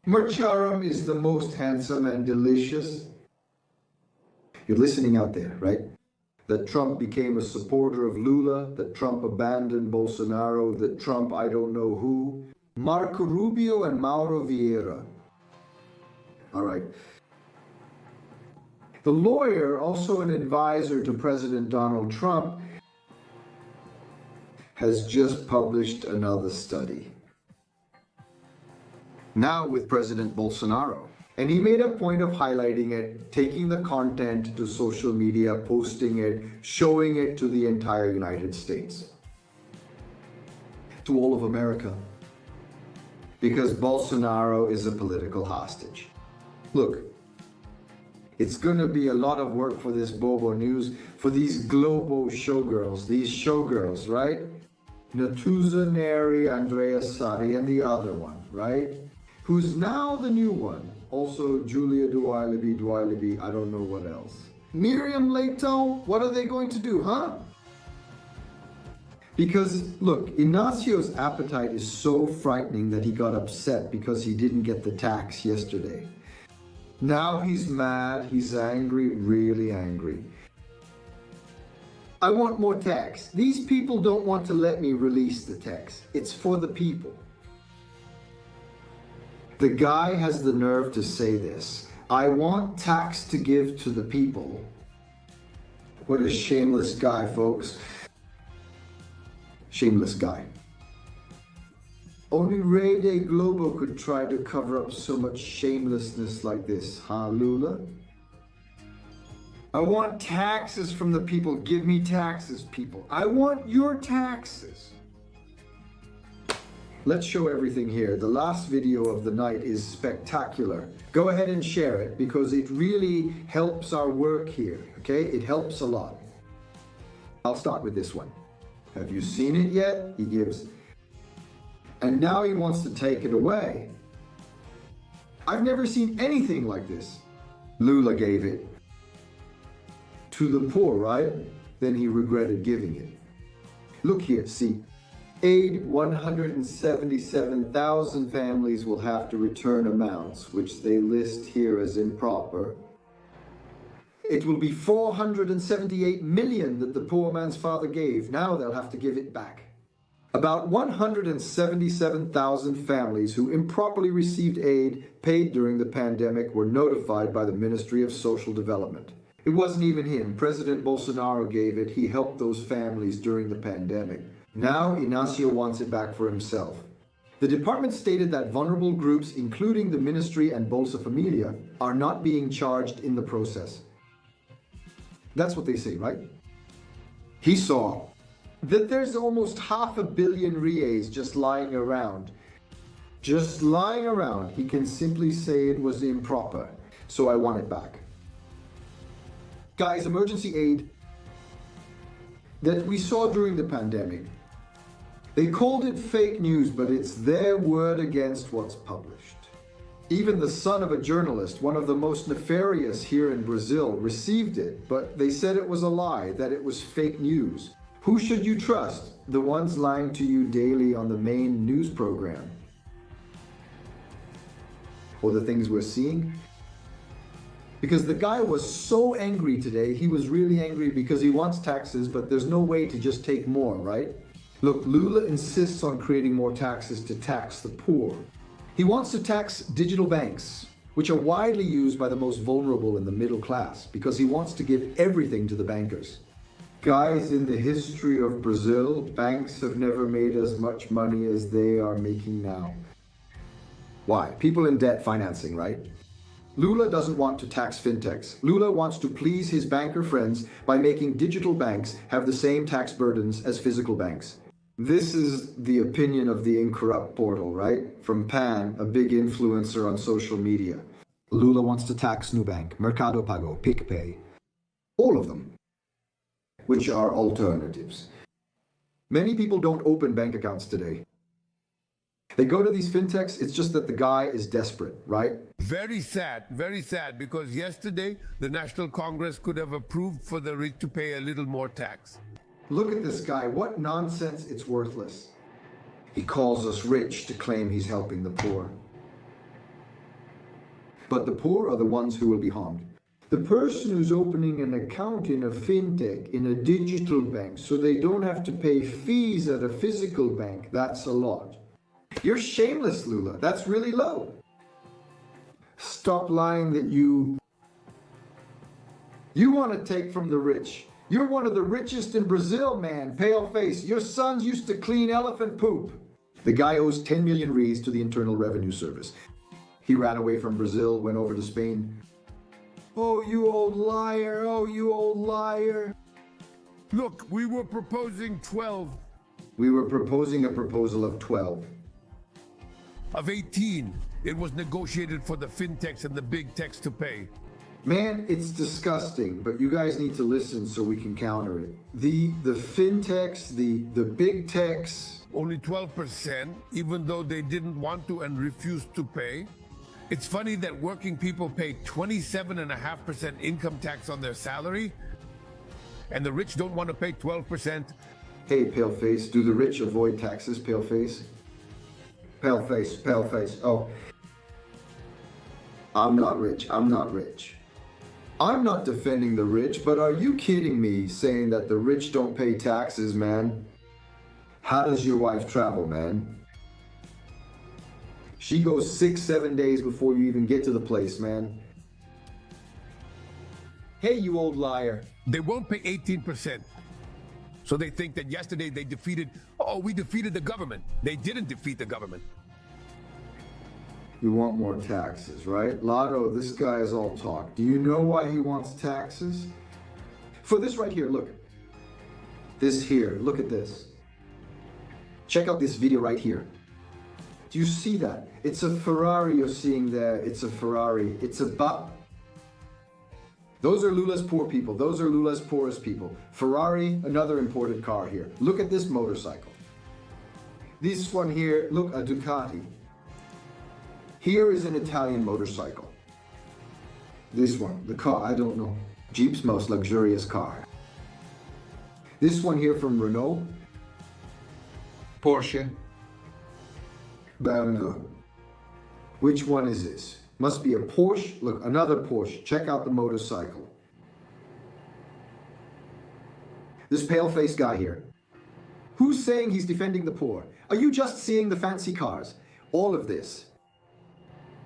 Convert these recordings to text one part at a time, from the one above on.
Marcharam is the most handsome and delicious. You're listening out there, right? That Trump became a supporter of Lula, that Trump abandoned Bolsonaro, that Trump I don't know who. Marco Rubio and Mauro Vieira. All right. The lawyer, also an advisor to President Donald Trump, has just published another study. Now with President Bolsonaro. And he made a point of highlighting it, taking the content to social media, posting it, showing it to the entire United States. To all of America. Because Bolsonaro is a political hostage. Look, it's going to be a lot of work for this Bobo News, for these global showgirls, right? Natuza Neri, Andrea Sari, and the other one, right? Who's now the new one. Also, Julia Dualibi, I don't know what else. Miriam Leitão, what are they going to do, huh? Because, look, Ignacio's appetite is so frightening that he got upset because he didn't get the tax yesterday. Now he's mad, he's angry, really angry. I want more tax. These people don't want to let me release the tax. It's for the people. The guy has the nerve to say this. I want tax to give to the people. What a shameless guy, folks. Shameless guy. Only Rede Globo could try to cover up so much shamelessness like this, huh, Lula? I want taxes from the people. Give me taxes, people. I want your taxes. Let's show everything here. The last video of the night is spectacular. Go ahead and share it because it really helps our work here, okay? It helps a lot. I'll start with this one. Have you seen it yet? He gives. And now he wants to take it away. I've never seen anything like this. Lula gave it to the poor, right? Then he regretted giving it. Look here, see. Aide 177,000 families will have to return amounts, which they list here as improper. It will be 478 million that the poor man's father gave. Now they'll have to give it back. About 177,000 families who improperly received aid paid during the pandemic were notified by the Ministry of Social Development. It wasn't even him. President Bolsonaro gave it. He helped those families during the pandemic. Now Ignacio wants it back for himself. The department stated that vulnerable groups, including the ministry and Bolsa Familia, are not being charged in the process. That's what they say, right? He saw that there's almost 500 million reais just lying around. Just lying around. He can simply say it was improper, so I want it back. Guys, emergency aid that we saw during the pandemic. They called it fake news, but it's their word against what's published. Even the son of a journalist, one of the most nefarious here in Brazil, received it, but they said it was a lie, that it was fake news. Who should you trust? The ones lying to you daily on the main news program? Or the things we're seeing? Because the guy was so angry today, he was really angry because he wants taxes, but there's no way to just take more, right? Look, Lula insists on creating more taxes to tax the poor. He wants to tax digital banks, which are widely used by the most vulnerable in the middle class, because he wants to give everything to the bankers. Guys, in the history of Brazil, banks have never made as much money as they are making now. Why? People in debt financing, right? Lula doesn't want to tax fintechs. Lula wants to please his banker friends by making digital banks have the same tax burdens as physical banks. This is the opinion of the Incorrupt portal, right? From Pan, a big influencer on social media. Lula wants to tax Nubank, Mercado Pago, PicPay. All of them, which are alternatives. Many people don't open bank accounts today. They go to these fintechs, it's just that the guy is desperate, right? Very sad, because yesterday the National Congress could have approved for the rich to pay a little more tax. Look at this guy, what nonsense, it's worthless. He calls us rich to claim he's helping the poor. But the poor are the ones who will be harmed. The person who's opening an account in a fintech, in a digital bank, so they don't have to pay fees at a physical bank, that's a lot. You're shameless, Lula. That's really low. Stop lying that you want to take from the rich. You're one of the richest in Brazil, man. Pale face. Your sons used to clean elephant poop. The guy owes 10 million reais to the Internal Revenue Service. He ran away from Brazil, went over to Spain. Oh, you old liar. Oh, you old liar. Look, we were proposing 12 We were proposing a proposal of 12. of 18. It was negotiated for the fintechs and the big techs to pay. Man, it's disgusting, but you guys need to listen so we can counter it. The fintechs, the big techs, Only 12%, even though they didn't want to and refused to pay. It's funny that working people pay 27.5% income tax on their salary, and the rich don't want to pay 12%. Hey, paleface, do the rich avoid taxes, paleface? Paleface, paleface, oh. I'm not rich, I'm not rich. I'm not defending the rich, but are you kidding me saying that the rich don't pay taxes, man? How does your wife travel, man? She goes 6-7 days before you even get to the place, man. Hey, you old liar. They won't pay 18%. So they think that yesterday we defeated the government. They didn't defeat the government. You want more taxes, right? Lotto, this guy is all talk. Do you know why he wants taxes? For this right here, look. This here, look at this. Check out this video right here. Do you see that? It's a Ferrari you're seeing there. It's a Ferrari. It's a Those are Lula's poor people. Those are Lula's poorest people. Ferrari, another imported car here. Look at this motorcycle. This one here, look, a Ducati. Here is an Italian motorcycle. This one, the car, I don't know. Jeep's most luxurious car. This one here from Renault. Porsche. BMW. Which one is this? Must be a Porsche. Look, another Porsche. Check out the motorcycle. This pale-faced guy here. Who's saying he's defending the poor? Are you just seeing the fancy cars? All of this.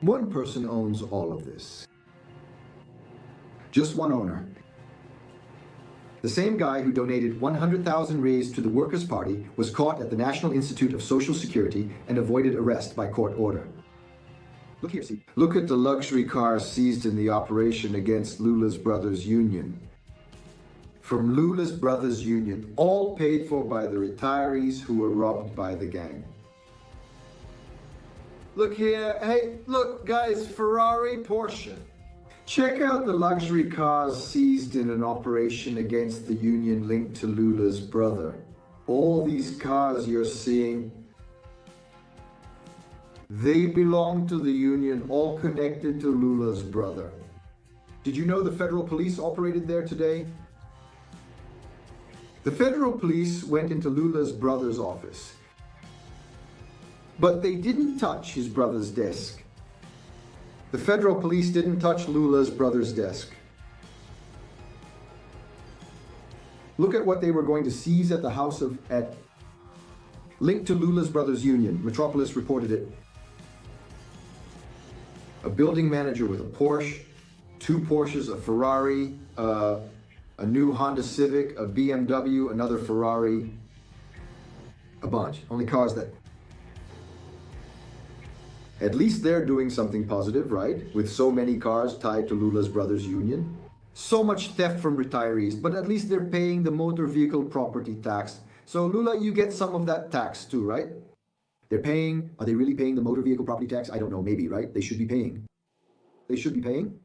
One person owns all of this. Just one owner. The same guy who donated 100,000 reais to the Workers' Party was caught at the National Institute of Social Security and avoided arrest by court order. Look here, see. Look at the luxury cars seized in the operation against Lula's Brothers Union. From Lula's Brothers Union, all paid for by the retirees who were robbed by the gang. Look here, hey, look guys, Ferrari, Porsche. Check out the luxury cars seized in an operation against the union linked to Lula's brother. All these cars you're seeing, they belong to the union, all connected to Lula's brother. Did you know the federal police operated there today? The federal police went into Lula's brother's office, but they didn't touch his brother's desk. The federal police didn't touch Lula's brother's desk. Look at what they were going to seize at the house linked to Lula's Brothers Union. Metropolis reported it. A building manager with a Porsche, 2 Porsches, a Ferrari, a new Honda Civic, a BMW, another Ferrari, a bunch. Only cars that... At least they're doing something positive, right? With so many cars tied to Lula's Brothers Union. So much theft from retirees, but at least they're paying the motor vehicle property tax. So Lula, you get some of that tax too, right? They're paying, are they really paying the motor vehicle property tax? I don't know, maybe, right? They should be paying. They should be paying.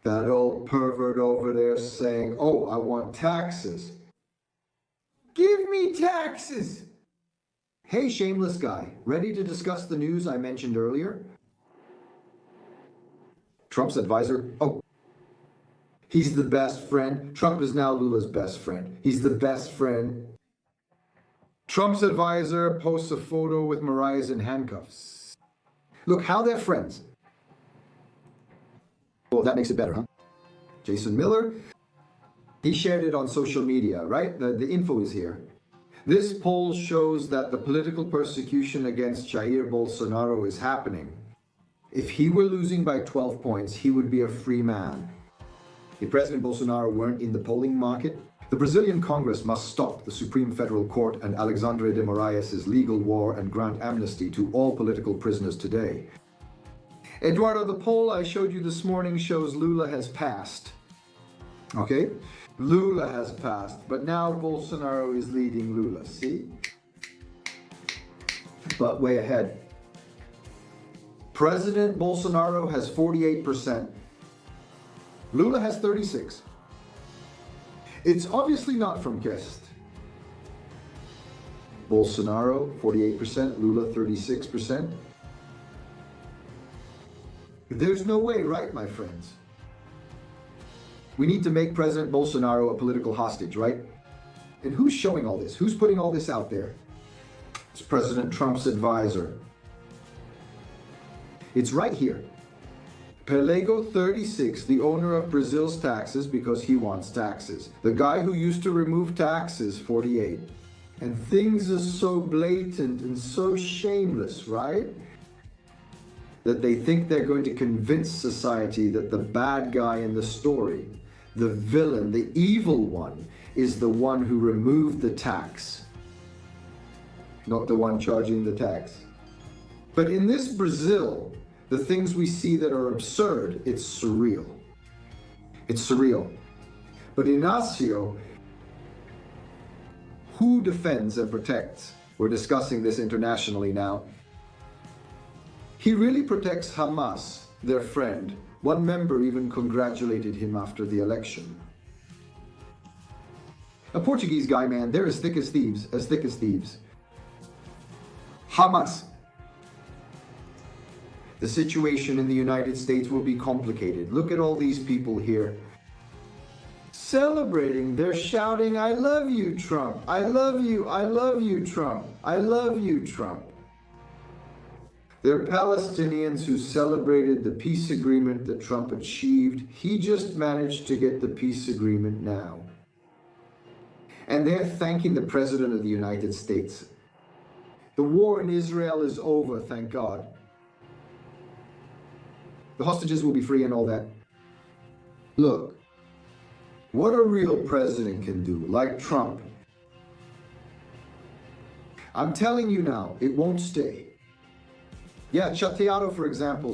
That old pervert over there saying, oh, I want taxes. Give me taxes! Hey, shameless guy, ready to discuss the news I mentioned earlier? Trump's advisor, oh, he's the best friend. Trump is now Lula's best friend. He's the best friend. Trump's advisor posts a photo with Mariah's in handcuffs. Look how they're friends. Well, that makes it better, huh? Jason Miller, he shared it on social media, right? The info is here. This poll shows that the political persecution against Jair Bolsonaro is happening. If he were losing by 12 points, he would be a free man. If President Bolsonaro weren't in the polling market, the Brazilian Congress must stop the Supreme Federal Court and Alexandre de Moraes' legal war and grant amnesty to all political prisoners today. Eduardo, the poll I showed you this morning shows Lula has passed. Okay? Lula has passed, but now Bolsonaro is leading Lula, see? But way ahead. President Bolsonaro has 48%. Lula has 36%. It's obviously not from Kest. Bolsonaro, 48%, Lula, 36%. There's no way, right, my friends? We need to make President Bolsonaro a political hostage, right? And who's showing all this? Who's putting all this out there? It's President Trump's advisor. It's right here. Pelego 36, the owner of Brazil's taxes because he wants taxes. The guy who used to remove taxes, 48. And things are so blatant and so shameless, right? That they think they're going to convince society that the bad guy in the story, the villain, the evil one, is the one who removed the tax, not the one charging the tax. But in this Brazil, the things we see that are absurd, it's surreal. It's surreal. But Inácio, who defends and protects? We're discussing this internationally now. He really protects Hamas, their friend. One member even congratulated him after the election. A Portuguese guy, man, they're as thick as thieves, as thick as thieves. Hamas. The situation in the United States will be complicated. Look at all these people here. Celebrating, they're shouting, I love you, Trump. I love you, Trump. I love you, Trump. They're Palestinians who celebrated the peace agreement that Trump achieved. He just managed to get the peace agreement now. And they're thanking the President of the United States. The war in Israel is over, thank God. The hostages will be free and all that. Look, what a real president can do, like Trump. I'm telling you now, it won't stay. Yeah, Chateado, for example,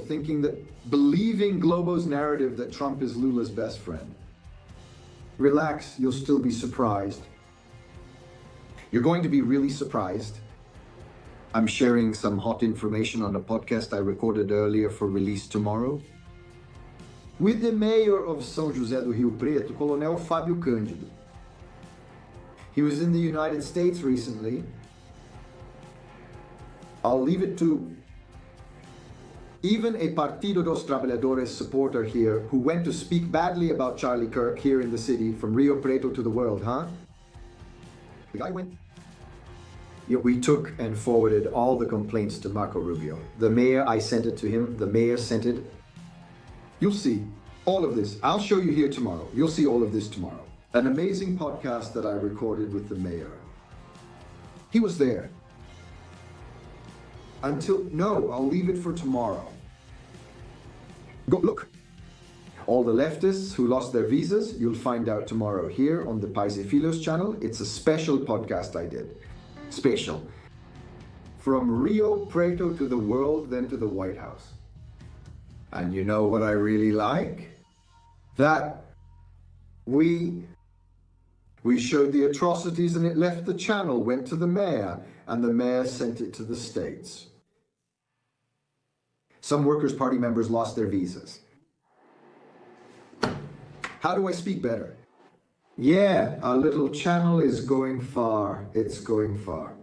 believing Globo's narrative that Trump is Lula's best friend. Relax, you'll still be surprised. You're going to be really surprised. I'm sharing some hot information on a podcast I recorded earlier for release tomorrow. With the mayor of São José do Rio Preto, Colonel Fábio Cândido. He was in the United States recently. I'll leave it to even a Partido dos Trabalhadores supporter here who went to speak badly about Charlie Kirk here in the city from Rio Preto to the world, huh? The guy went. Yeah, we took and forwarded all the complaints to Marco Rubio. The mayor, I sent it to him. The mayor sent it. You'll see all of this. I'll show you here tomorrow. You'll see all of this tomorrow. An amazing podcast that I recorded with the mayor. He was there. No, I'll leave it for tomorrow. Go look. All the leftists who lost their visas, you'll find out tomorrow here on the Paise Filhos channel. It's a special podcast I did. Special. From Rio Preto to the world, then to the White House. And you know what I really like? That we showed the atrocities and it left the channel, went to the mayor, and the mayor sent it to the states. Some Workers' Party members lost their visas. How do I speak better? Yeah, our little channel is going far. It's going far.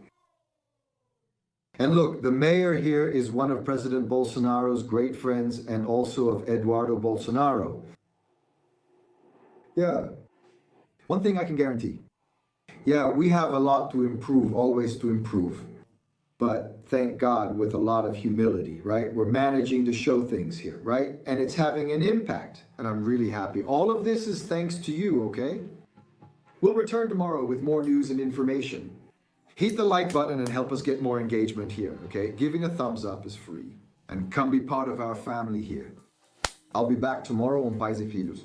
And look, the mayor here is one of President Bolsonaro's great friends and also of Eduardo Bolsonaro. Yeah. One thing I can guarantee. Yeah, we have a lot to improve, always to improve. But thank God, with a lot of humility, right? We're managing to show things here, right? And it's having an impact, and I'm really happy. All of this is thanks to you, okay? We'll return tomorrow with more news and information. Hit the like button and help us get more engagement here, okay? Giving a thumbs up is free. And come be part of our family here. I'll be back tomorrow on Pais e Filhos.